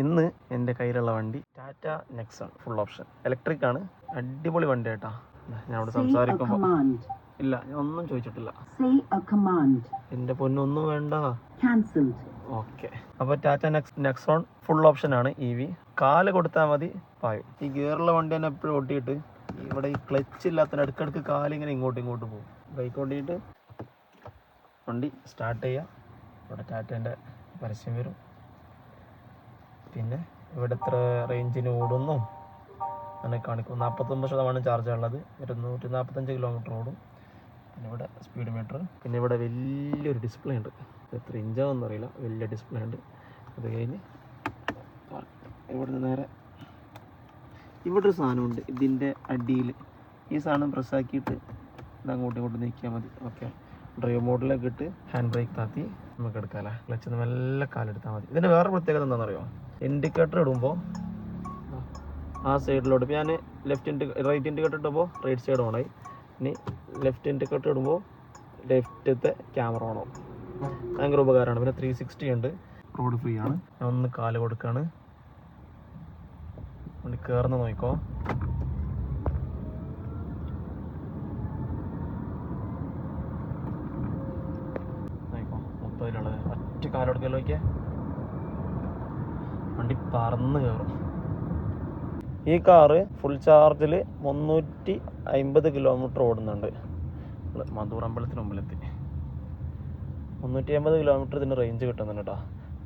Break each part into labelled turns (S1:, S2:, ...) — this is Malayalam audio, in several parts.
S1: ഇന്ന് എൻ്റെ കയ്യിലുള്ള വണ്ടി Tata Nexon full option electric ആണ്. അടിപൊളി വണ്ടി കേട്ടാ. ഞാൻ അവിടെ സംസാരിക്കുമ്പോൾ ഇല്ല, ഞാൻ ഒന്നും ചോദിച്ചിട്ടില്ല. എൻ്റെ പൊന്നൊന്നും വേണ്ട. ഓക്കെ, അപ്പോൾ ടാറ്റ നെക്സോൺ ഫുൾ ഓപ്ഷൻ ആണ്. EV കാല് കൊടുത്താൽ മതി പായും. ഈ ഗിയറുള്ള വണ്ടി തന്നെ എപ്പോഴും ഓട്ടിയിട്ട് ഇവിടെ ഈ ക്ലച്ച് ഇല്ലാത്ത ഇടയ്ക്കിടയ്ക്ക് കാലിങ്ങനെ ഇങ്ങോട്ടും പോകും. ബൈക്ക് ഓട്ടിയിട്ട് വണ്ടി സ്റ്റാർട്ട് ചെയ്യുക. ഇവിടെ ടാറ്റേൻ്റെ പരസ്യം വരും. പിന്നെ ഇവിടെ എത്ര റേഞ്ചിന് ഓടുന്നു അങ്ങനെ കാണിക്കും. 49% ചാർജുള്ളത്. ഒരു 145 കിലോമീറ്റർ ഓടും. പിന്നെ ഇവിടെ സ്പീഡ് മീറ്റർ. പിന്നെ ഇവിടെ വലിയൊരു ഡിസ്പ്ലേ ഉണ്ട്. എത്ര ഇഞ്ചാണെന്ന് അറിയില്ല, വലിയ ഡിസ്പ്ലേ ഉണ്ട്. അത് കഴിഞ്ഞ് ഇവിടെ നിന്ന് നേരെ ഇവിടെ ഒരു സാധനമുണ്ട്. ഇതിൻ്റെ അടിയിൽ ഈ സാധനം പ്രസ്സാക്കിയിട്ട് ഇത് അങ്ങോട്ടും ഇങ്ങോട്ടും നീക്കിയാൽ മതി. ഓക്കെ, ഡ്രൈവ് മോഡിലൊക്കെ ഇട്ട് ഹാൻഡ് ബ്രേക്ക് താത്തി നമുക്ക് എടുക്കാമല്ലേ. ക്ലച്ചിൽ മെല്ലെ കാലെടുത്താൽ മതി. ഇതിൻ്റെ വേറെ പ്രത്യേകത എന്താണെന്നറിയോ? ഇൻഡിക്കേറ്റർ ഇടുമ്പോൾ ആ സൈഡിലോട്ട്, ഇപ്പോൾ ഞാൻ റൈറ്റ് ഇൻഡിക്കേറ്റർ ഇടുമ്പോൾ റൈറ്റ് സൈഡ് ഓണായി. ഇനി ലെഫ്റ്റ് ഇൻഡിക്കേറ്റർ ഇടുമ്പോൾ ലെഫ്റ്റത്തെ ക്യാമറ ഓണാവും. ഭയങ്കര ഉപകാരമാണ്. പിന്നെ 360 ഉണ്ട്. റോഡ് ഫ്രീ ആണ്. ഞാൻ ഒന്ന് കാല് കൊടുക്കുകയാണ്. വണ്ടി കയറുന്ന നോക്കിക്കോ. നോക്കിക്കോ, 30-ലുള്ളത് ഒറ്റ കാലെടുക്കല്ലോ. നോക്കിയേ, വണ്ടി പറന്ന് കയറും. ഈ കാറ് ഫുൾ ചാർജിൽ 350 കിലോമീറ്റർ ഓടുന്നുണ്ട്. മധൂർ അമ്പലത്തിന് മുമ്പിലെത്തി 350 കിലോമീറ്റർ ഇതിന് റേഞ്ച് കിട്ടുന്നുണ്ട് കേട്ടോ.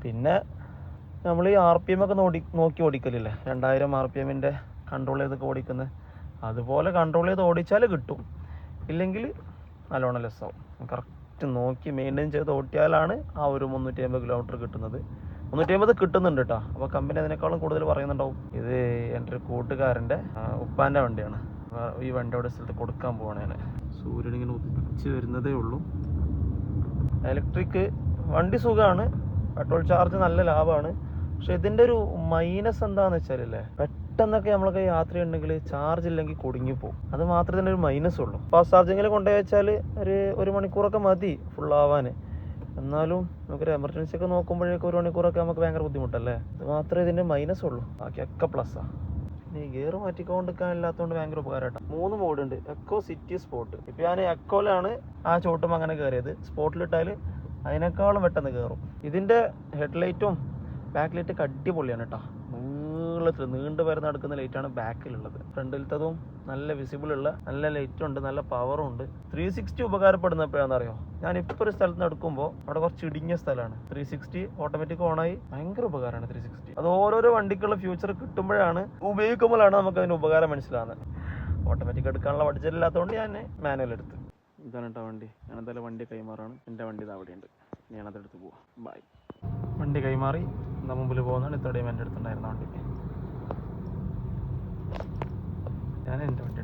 S1: പിന്നെ നമ്മൾ ഈ RPM ഒക്കെ നോക്കി ഓടിക്കലില്ലേ, 2000 RPM കൺട്രോൾ ചെയ്തൊക്കെ ഓടിക്കുന്നത്, അതുപോലെ കൺട്രോൾ ചെയ്ത് ഓടിച്ചാൽ കിട്ടും. ഇല്ലെങ്കിൽ നല്ലോണം ലെസ്സാവും. കറക്റ്റ് നോക്കി മെയിൻറ്റെയിൻ ചെയ്ത് ഓട്ടിയാലാണ് ആ ഒരു 350 കിലോമീറ്റർ കിട്ടുന്നത്. 350 കിട്ടുന്നുണ്ട് കേട്ടോ. അപ്പോൾ കമ്പനി അതിനേക്കാളും കൂടുതൽ പറയുന്നുണ്ടാവും. ഇത് എൻ്റെ ഒരു കൂട്ടുകാരൻ്റെ ഉപ്പാൻ്റെ വണ്ടിയാണ്. ഈ വണ്ടി അവിടെ സ്ഥലത്ത് കൊടുക്കാൻ പോവാണ് ഞാൻ. സൂര്യനിങ്ങനെ ഉദിച്ച് വരുന്നതേ ഉള്ളൂ. ഇലക്ട്രിക് വണ്ടി സുഖമാണ്, പെട്രോൾ ചാർജ് നല്ല ലാഭമാണ്. പക്ഷെ ഇതിൻ്റെ ഒരു മൈനസ് എന്താണെന്ന് വെച്ചാലല്ലേ, പെട്ടെന്നൊക്കെ നമ്മളൊക്കെ യാത്ര ഉണ്ടെങ്കിൽ ചാർജ് ഇല്ലെങ്കിൽ കുടുങ്ങിപ്പോവും. അത് മാത്രമേ തന്നെ ഒരു മൈനസ് ഉള്ളൂ. ഫാസ്റ്റ് ചാർജിങ്ങിൽ കൊണ്ടുപോയി വെച്ചാൽ ഒരു മണിക്കൂറൊക്കെ മതി ഫുള്ളാവാൻ. എന്നാലും നമുക്കൊരു എമർജൻസി ഒക്കെ നോക്കുമ്പോഴേക്കും 1 മണിക്കൂറൊക്കെ നമുക്ക് ഭയങ്കര ബുദ്ധിമുട്ടല്ലേ. അത് മാത്രമേ ഇതിൻ്റെ മൈനസ് ഉള്ളൂ. ബാക്കിയൊക്കെ പ്ലസ്സാണ്. ഈ ഗിയർ മാറ്റിക്കൊണ്ടിരിക്കാനില്ലാത്തതുകൊണ്ട് ഭയങ്കര ഉപകാരമായിട്ടാണ്. 3 മോഡുണ്ട്: എക്കോ, സിറ്റി, സ്പോർട്ട്. ഇപ്പം ഞാൻ എക്കോയിലാണ് ആ ചോട്ടും അങ്ങനെ കയറിയത്. സ്പോർട്ടിലിട്ടാൽ അതിനേക്കാളും പെട്ടെന്ന് കയറും. ഇതിൻ്റെ ഹെഡ്ലൈറ്റും ബാക്ക് ലൈറ്റൊക്കെ അടിപൊളിയാണ് കേട്ടോ. നീണ്ടു വരുന്ന നടക്കുന്ന ലൈറ്റാണ് ബാക്കിലുള്ളത്. ഫ്രണ്ടിലത്തതും നല്ല വിസിബിൾ ഉള്ള നല്ല ലൈറ്റുണ്ട്, നല്ല പവറും ഉണ്ട്. 360 ഉപകാരപ്പെടുന്നപ്പോഴാണെന്ന് അറിയോ, ഞാനിപ്പോൾ ഒരു സ്ഥലത്ത് നിന്ന് എടുക്കുമ്പോൾ അവിടെ കുറച്ച് ഇടുങ്ങിയ സ്ഥലമാണ്. 360 ഓട്ടോമാറ്റിക് ഓണായി ഭയങ്കര ഉപകാരമാണ് 360. അത് ഓരോരോ വണ്ടിക്കുള്ള ഫ്യൂച്ചർ കിട്ടുമ്പോഴാണ്, ഉപയോഗിക്കുമ്പോഴാണ് നമുക്ക് അതിന് ഉപകാരം മനസ്സിലാകുന്നത്. ഓട്ടോമാറ്റിക് എടുക്കാനുള്ള ബഡ്ജറ്റ് ഇല്ലാത്തതുകൊണ്ട് ഞാൻ മാനുവൽ എടുത്ത്. ഇതാണ് കേട്ടോ വണ്ടി. ഞാൻ എന്തായാലും വണ്ടി കൈമാറാണ്. എൻ്റെ വണ്ടി ഇത് അവിടെയുണ്ട്, ഞാനതെടുത്ത് പോവാം. ബൈ. വണ്ടി കൈമാറി എന്താ മുമ്പിൽ പോകുന്നതാണ്. ഇത്രയും എൻ്റെ അടുത്തുണ്ടായിരുന്ന വണ്ടി ഞാൻ എൻ്റെ വണ്ടി